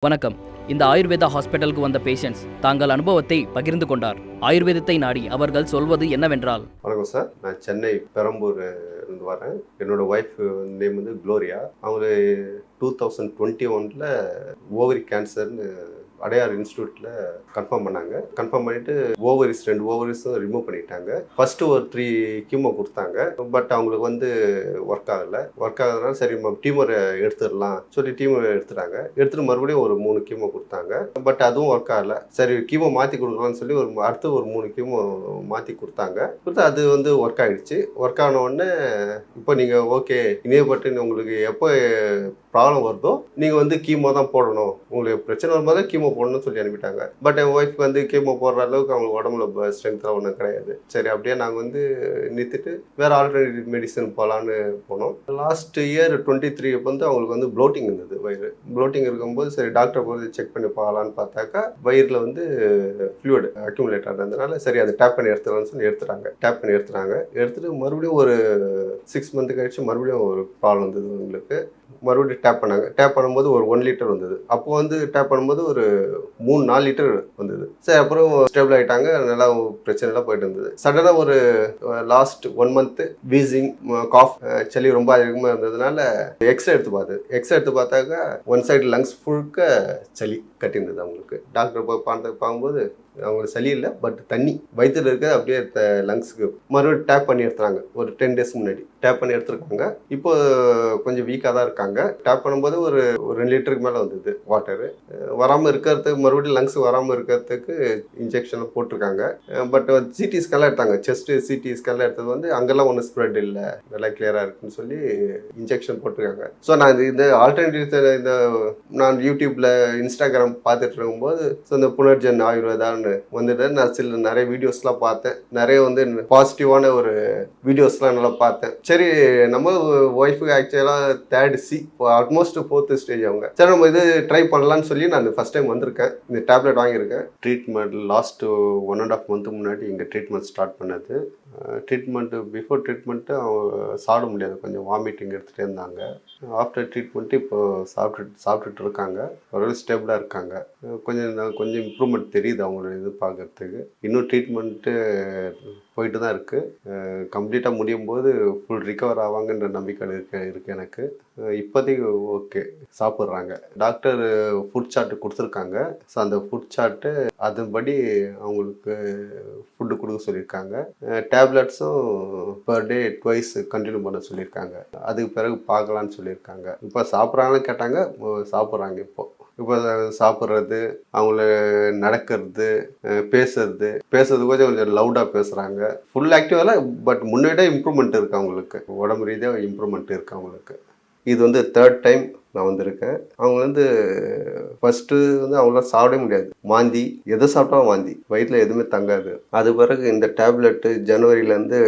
வணக்கம். இந்த ஆயுர்வேதா ஹாஸ்பிட்டலுக்கு வந்த பேஷண்ட்ஸ் தாங்கள் அனுபவத்தை பகிர்ந்து கொண்டார். ஆயுர்வேதத்தை நாடி அவர்கள் சொல்வது என்னவென்றால், வணக்கம் சார், நான் சென்னை பெரம்பூர் இருந்து வரேன். என்னோட ஒய்ஃப் நேம் வந்து குளோரியா. அவங்க 2021 ஓவரி கேன்சர்னு அடையார் இன்ஸ்டியூட்டில் கன்ஃபார்ம் பண்ணாங்க. கன்ஃபார்ம் பண்ணிவிட்டு ரெண்டு ஓவரிஸும் ரிமூவ் பண்ணிட்டாங்க. ஃபஸ்ட்டு ஒரு 3 கீமோ கொடுத்தாங்க. பட் அவங்களுக்கு வந்து ஒர்க் ஆகாதனால சரி டியூமரை எடுத்துடலாம் சொல்லி டியூமரை எடுத்துட்டு மறுபடியும் ஒரு 3 கீமோ கொடுத்தாங்க. பட் அதுவும் ஒர்க் ஆகலை. சரி கீமோ மாற்றி கொடுக்கலாம்னு சொல்லி அடுத்து ஒரு 3 கீமோ மாற்றி கொடுத்தாங்க. அது வந்து ஒர்க் ஆகிடுச்சு. ஒர்க் ஆன உடனே இப்போ நீங்கள் ஓகே இணையப்பட்டு உங்களுக்கு எப்போ ப்ராப்ளம் வருதோ நீங்கள் வந்து கீமோ தான் போடணும், உங்களுக்கு பிரச்சனை வரும்போது கீமோ போடணும்னு சொல்லி அனுப்பிட்டாங்க. பட் என் ஒய்ஃப்க்கு வந்து கீமோ போடுற அளவுக்கு அவங்களுக்கு உடம்புல ஸ்ட்ரென்த்லாம் ஒன்றும் கிடையாது. சரி அப்படியே நாங்கள் வந்து நிறுத்திட்டு வேறு ஆல்டர்னேட்டிவ் மெடிசன் போகலான்னு போனோம். லாஸ்ட் இயர் 23 வந்து அவங்களுக்கு வந்து ப்ளோட்டிங் இருந்தது. வயிறு ப்ளோட்டிங் இருக்கும்போது சரி டாக்டரை போய் செக் பண்ணி பார்க்கலான்னு பார்த்தாக்கா வயிறில் வந்து ஃப்ளூயிட் அக்யூமுலேட் ஆனதுனால சரி அதை டேப் பண்ணி எடுத்துக்கலாம்னு சொல்லி எடுத்துட்டு மறுபடியும் ஒரு 6 மந்த் கழிச்சு மறுபடியும் ஒரு ப்ராப்ளம் வந்தது. உங்களுக்கு மறுபடியும் டேப் பண்ணும்போது ஒரு 1 லிட்டர் வந்தது. அப்போ வந்து டேப் பண்ணும்போது ஒரு 3-4 லிட்டர் வந்தது. சரி அப்புறம் ஸ்டேபிள் ஆகிட்டாங்க. நல்லா பிரச்சனைலாம் போயிட்டு இருந்தது. சடனாக ஒரு லாஸ்ட் 1 மந்த் வீசிங், காஃப், சளி ரொம்ப அதிகமாக இருந்ததுனால எக்ஸ்ரே எடுத்து பார்த்தாக்கா ஒன் சைடு லங்ஸ் ஃபுல்க சளி கட்டியிருந்தது. அவங்களுக்கு டாக்டர் போய் பார்க்கும்போது அவங்களுக்கு சளி இல்லை, பட் தண்ணி வயிற்றுல இருக்க அப்படியே லங்ஸுக்கு மறுபடியும் டேப் பண்ணி எடுத்துறாங்க. ஒரு 10 days முன்னாடி டேப் பண்ணி எடுத்துருக்காங்க. இப்போ கொஞ்சம் வீக்காக தான் இருக்காங்க. டேப் பண்ணும்போது ஒரு 2 லிட்டருக்கு மேலே வந்தது வாட்டரு. வராமல் இருக்கிறதுக்கு மறுபடியும் லங்ஸ் வராமல் இருக்கிறதுக்கு இன்ஜெக்ஷன் போட்டிருக்காங்க. பட் சிடி ஸ்கேன்லாம் எடுத்தாங்க. செஸ்ட் சிடி ஸ்கேன்லாம் எடுத்தது வந்து அங்கெல்லாம் ஒன்றும் ஸ்ப்ரெட் இல்லை, நல்லா கிளியராக இருக்குன்னு சொல்லி இன்ஜெக்ஷன் போட்டிருக்காங்க. ஸோ நான் இந்த ஆல்டர்னேட்டிவ் இந்த நான் யூடியூப்பில் இன்ஸ்டாகிராம் பார்த்துட்டு இருக்கும்போது ஸோ இந்த புனர்ஜன் ஆயுர்வேதான்னு வந்துட்டு நான் நிறைய வீடியோஸ்லாம் பார்த்தேன். நிறைய வந்து பாசிட்டிவான ஒரு வீடியோஸ்லாம் நல்லா பார்த்தேன். சரி நம்ம ஒய்ஃபுக்கு ஆக்சுவலாக 3rd C almost 4th stage அவங்க. சரி நம்ம இது ட்ரை பண்ணலான்னு சொல்லி நான் ஃபர்ஸ்ட் டைம் வந்திருக்கேன். இந்த டேப்லெட் வாங்கியிருக்கேன். ட்ரீட்மெண்ட் லாஸ்ட் 1.5 month முன்னாடி இங்கே ட்ரீட்மெண்ட் ஸ்டார்ட் பண்ணது. பிஃபோர் ட்ரீட்மெண்ட்டு அவங்க சாப்பிட முடியாது, கொஞ்சம் வாமிட்டிங் எடுத்துகிட்டே இருந்தாங்க. ஆஃப்டர் ட்ரீட்மெண்ட்டு இப்போ சாப்பிட்டுட்டு இருக்காங்க. ஓரளவு ஸ்டேபிளாக இருக்காங்க. கொஞ்சம் இம்ப்ரூவ்மெண்ட் தெரியுது அவங்களோட இது பார்க்குறதுக்கு. இன்னும் ட்ரீட்மெண்ட்டு போயிட்டு தான் இருக்குது. கம்ப்ளீட்டாக முடியும் போது ஃபுல் ரிகவர் ஆவாங்கன்ற நம்பிக்கை இருக்குது எனக்கு. இப்போதைக்கு ஓகே சாப்பிட்றாங்க. டாக்டர் ஃபுட் சார்ட்டு கொடுத்துருக்காங்க. ஸோ அந்த ஃபுட் சார்ட்டு அதன்படி அவங்களுக்கு ஃபுட்டு கொடுக்க சொல்லியிருக்காங்க. டேப்லெட்ஸும் பர் டே 2 கண்டினியூ பண்ண சொல்லியிருக்காங்க. அதுக்கு பிறகு பார்க்கலான்னு சொல்லியிருக்காங்க. இப்போ சாப்பிட்றாங்கன்னு கேட்டாங்க, சாப்பிட்றாங்க. இப்போ சாப்பிட்றது, அவங்கள நடக்கிறது, பேசுறது கொஞ்சம் லவுடாக பேசுகிறாங்க. ஃபுல் ஆக்டிவாக பட் முன்னாடியே இம்ப்ரூவ்மெண்ட் இருக்குது அவங்களுக்கு. உடம்பு ரீதியாக இம்ப்ரூவ்மெண்ட் இருக்குது அவங்களுக்கு. இது வந்து 3rd டைம் நான் வந்திருக்கேன். அவங்க வந்து ஃபஸ்ட்டு வந்து அவங்களால சாப்பிடவே முடியாது. வாந்தி, எதை சாப்பிட்டாலும் வாந்தி, வயிற்றில் எதுவுமே தங்காது. அது பிறகு இந்த டேப்லெட்டு ஜனவரியிலேருந்து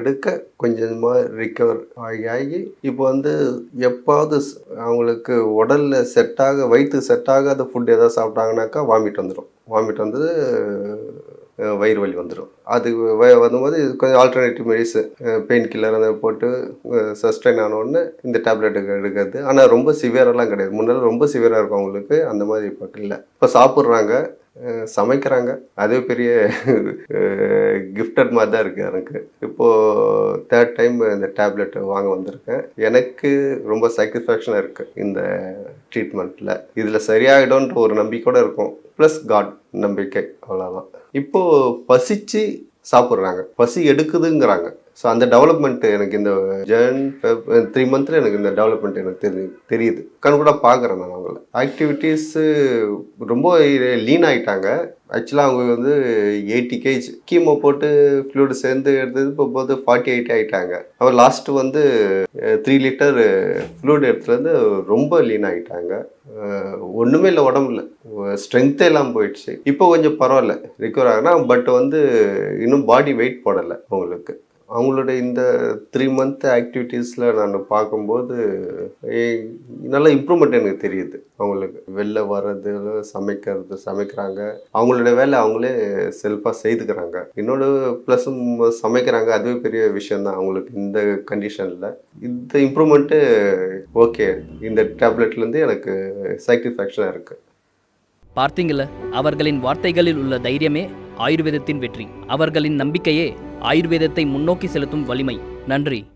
எடுக்க கொஞ்சமாக ரிக்கவர் ஆகி இப்போ வந்து எப்பாவது அவங்களுக்கு உடலில் வயிற்றுக்கு செட் ஆகாத ஃபுட் எதாவது சாப்பிட்டாங்கனாக்கா வாமிட் வந்து வயிறு வலி வந்துடும். அது வரும்போது கொஞ்சம் ஆல்டர்னேட்டிவ் மெடிசன், பெயின் கில்லர் அதை போட்டு சஸ்டைன் ஆனோடனே இந்த டேப்லெட்டுக்கு எடுக்கிறது. ஆனால் ரொம்ப சிவியரெல்லாம் கிடையாது. முன்னாடி ரொம்ப சிவியராக இருக்கும் அவங்களுக்கு, அந்த மாதிரி இப்போ இல்லை. இப்போ சாப்பிட்றாங்க, சமைக்கிறாங்க. அதே பெரிய கிஃப்டட் மாதிரி தான் இருக்குது எனக்கு. இப்போது 3rd டைம் இந்த டேப்லெட் வாங்க வந்திருக்கேன். எனக்கு ரொம்ப சாட்டிஸ்ஃபேக்ஷனாக இருக்குது இந்த ட்ரீட்மெண்ட்டில். இதில் சரியாயிடும்ன்ற ஒரு நம்பிக்கையோடு இருக்கும். ப்ளஸ் காட் நம்பிக்கை, அவ்வளோதான். இப்போது பசிச்சு சாப்பிட்றாங்க, பசி எடுக்குதுங்கிறாங்க. ஸோ அந்த டெவலப்மெண்ட் எனக்கு இந்த 3 months எனக்கு இந்த டெவலப்மெண்ட் எனக்கு தெரியுது. கூட பார்க்குறேன் நான் அவங்கள. ஆக்டிவிட்டீஸு ரொம்ப லீன் ஆகிட்டாங்க. ஆக்சுவலாக அவங்க வந்து 80 kg கீமோ போட்டு ஃப்ளூடு சேர்ந்து எடுத்தது இப்போ போது 48 ஆகிட்டாங்க. அவர் லாஸ்ட்டு வந்து 3 லிட்டர் ஃப்ளூடு எடுத்துலேருந்து ரொம்ப லீன் ஆகிட்டாங்க. ஒன்றுமே இல்லை, உடம்புல ஸ்ட்ரென்த்தே இல்லாமல் போயிடுச்சு. இப்போ கொஞ்சம் பரவாயில்ல, ரிகவர் ஆகினா. பட் வந்து இன்னும் பாடி வெயிட் போடலை அவங்களுக்கு. அவங்களோட இந்த 3 month ஆக்டிவிட்டீஸில் நான் பார்க்கும்போது நல்ல இம்ப்ரூவ்மெண்ட் எனக்கு தெரியுது. அவங்களுக்கு வெளில வர்றது, சமைக்கிறாங்க, அவங்களோட வேலை அவங்களே செல்ஃபாக செய்துக்கிறாங்க. இன்னொன்று ப்ளஸ் சமைக்கிறாங்க, அதுவே பெரிய விஷயந்தான் அவங்களுக்கு இந்த கண்டிஷனில். இந்த இம்ப்ரூவ்மெண்ட்டு ஓகே, இந்த டேப்லெட்லேருந்து எனக்கு சாட்டிஸ்ஃபேக்ஷனாக இருக்குது. பார்த்தீங்கல்ல, அவர்களின் வார்த்தைகளில் உள்ள தைரியமே ஆயுர்வேதத்தின் வெற்றி. அவர்களின் நம்பிக்கையே ஆயுர்வேதத்தை முன்னோக்கி செலுத்தும் வலிமை. நன்றி.